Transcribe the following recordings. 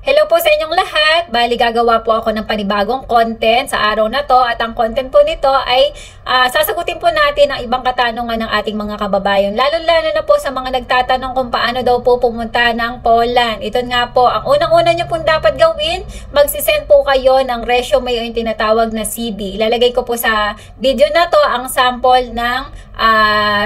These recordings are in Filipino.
Hello po sa inyong lahat. Bali gagawa po ako ng panibagong content sa araw na to at ang content po nito ay sasagutin po natin ang ibang katanungan ng ating mga kababayan. Lalo-lalo na po sa mga nagtatanong kung paano daw po pumunta ng Poland. Ito nga po, ang unang-una nyo pong dapat gawin, magsisend po kayo ng resume o yung tinatawag na CV. Ilalagay ko po sa video na to ang sample ng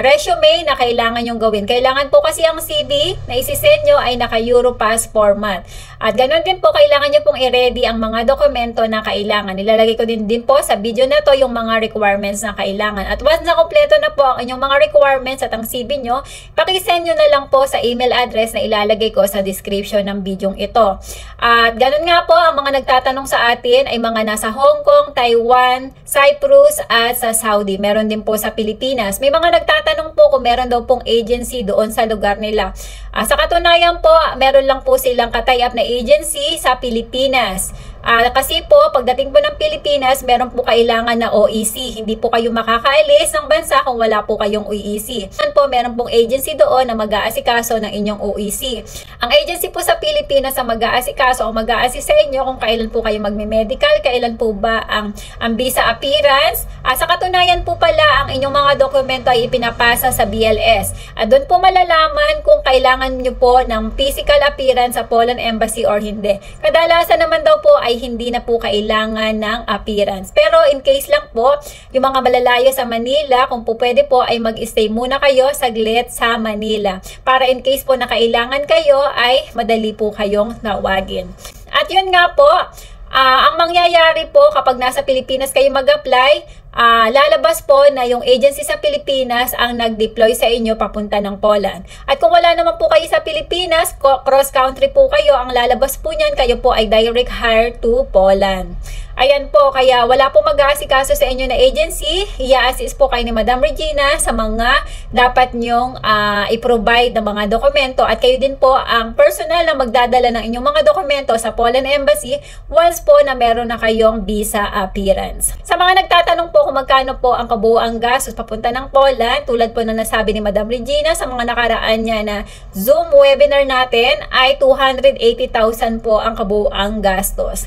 resume na kailangan nyong gawin. Kailangan po kasi ang CV na isisend nyo ay naka Europass format. At ganoon din po, kailangan nyo pong i-ready ang mga dokumento na kailangan. Ilalagay ko din po sa video na to yung mga requirements na kailangan. At once na kompleto na po ang inyong mga requirements at ang CV nyo, pakisend nyo na lang po sa email address na ilalagay ko sa description ng video ito. At ganoon nga po, ang mga nagtatanong sa atin ay mga nasa Hong Kong, Taiwan, Cyprus at sa Saudi. Meron din po sa Pilipinas. May mga nagtatanong po kung meron daw pong agency doon sa lugar nila. Sa katunayan po, meron lang po silang katay-up na agency sa Pilipinas. Kasi po, pagdating po ng Pilipinas, meron po kailangan na OEC. Hindi po kayo makakaalis ng bansa kung wala po kayong OEC. Meron pong agency doon na mag-aasikaso ng inyong OEC. Ang agency po sa Pilipinas ang mag-aasikaso o mag-aassist sa inyo kung kailan po kayo magme-medical, kailan po ba ang visa appearance. Sa katunayan po pala, ang inyong mga dokumento ay ipinapasa sa BLS. Doon po malalaman kung kailangan nyo po ng physical appearance sa Poland Embassy or hindi. Kadalasan naman daw po ay hindi na po kailangan ng appearance. Pero in case lang po, yung mga malalayo sa Manila, kung po pwede po ay mag-stay muna kayo saglit sa Manila. Para in case po na kailangan kayo ay madali po kayong tawagin. At yun nga po, ang mangyayari po kapag nasa Pilipinas kayo mag-apply, lalabas po na yung agency sa Pilipinas ang nag-deploy sa inyo papunta ng Poland. At kung wala naman po kayo sa Pilipinas, cross-country po kayo, ang lalabas po niyan, kayo po ay direct hire to Poland. Ayan po, kaya wala po mag-aasikaso sa inyo na agency. I-assist po kayo ni Madam Regina sa mga dapat nyong i-provide ng mga dokumento. At kayo din po ang personal na magdadala ng inyong mga dokumento sa Poland Embassy once po na meron na kayong visa appearance. Sa mga nagtatanong po kung magkano po ang kabuuang gastos papunta ng Poland, tulad po na nasabi ni Madam Regina sa mga nakaraan niya na Zoom webinar natin ay 280,000 po ang kabuuang gastos.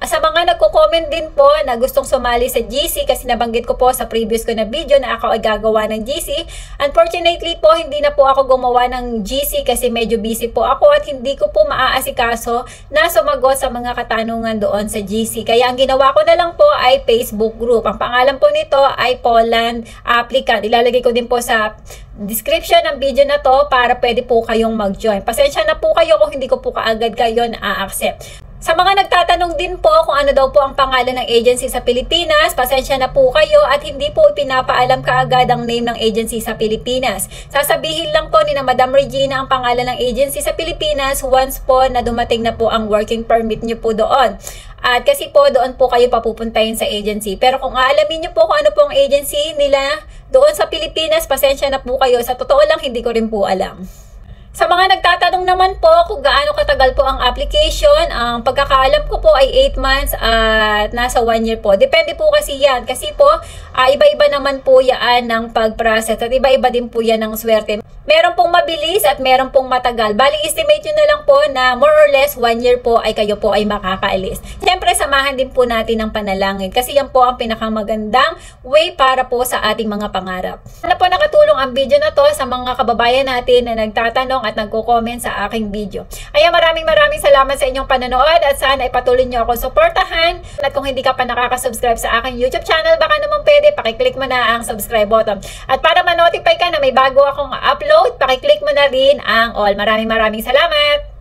Sa mga nagko-comment din po na gustong sumali sa GC, kasi nabanggit ko po sa previous ko na video na ako ay gagawa ng GC. Unfortunately po, hindi na po ako gumawa ng GC kasi medyo busy po ako at hindi ko po maaasikaso na sumagot sa mga katanungan doon sa GC. Kaya ang ginawa ko na lang po ay Facebook group. Ang pangalan po nito ay Poland Applicant. Ilalagay ko din po sa description ng video na to para pwede po kayong mag-join. Pasensya na po kayo kung hindi ko po kaagad kayo na-accept. Sa mga nagtatanong din po kung ano daw po ang pangalan ng agency sa Pilipinas, pasensya na po kayo at hindi po ipinapaalam kaagad ang name ng agency sa Pilipinas. Sasabihin lang po ni na Madam Regina ang pangalan ng agency sa Pilipinas once po na dumating na po ang working permit nyo po doon. At kasi po doon po kayo papupuntahin sa agency. Pero kung aalamin nyo po kung ano po ang agency nila doon sa Pilipinas, pasensya na po kayo. Sa totoo lang, hindi ko rin po alam. Sa mga nagtatanong naman po kung gaano katagal po ang application, ang pagkakaalam ko po ay 8 months at nasa 1 year po. Depende po kasi yan. Kasi po, iba-iba naman po yan ng pag-process at iba-iba din po yan ng swerte. Meron pong mabilis at meron pong matagal. Bali, estimate nyo na lang po na more or less 1 year po ay kayo po ay makakaalis. Siyempre, samahan din po natin ng panalangin kasi yan po ang pinakamagandang way para po sa ating mga pangarap. Sana po nakatulong ang video na to sa mga kababayan natin na nagtatanong at nagko-comment sa aking video. Ayan, maraming salamat sa inyong panonood at sana ipatuloy nyo akong suportahan. At kung hindi ka pa nakaka-subscribe sa aking YouTube channel, baka naman pwede, pakiclick mo na ang subscribe button. At para ma-notify ka na may bago akong upload, pakiclick mo na rin ang all. Maraming salamat!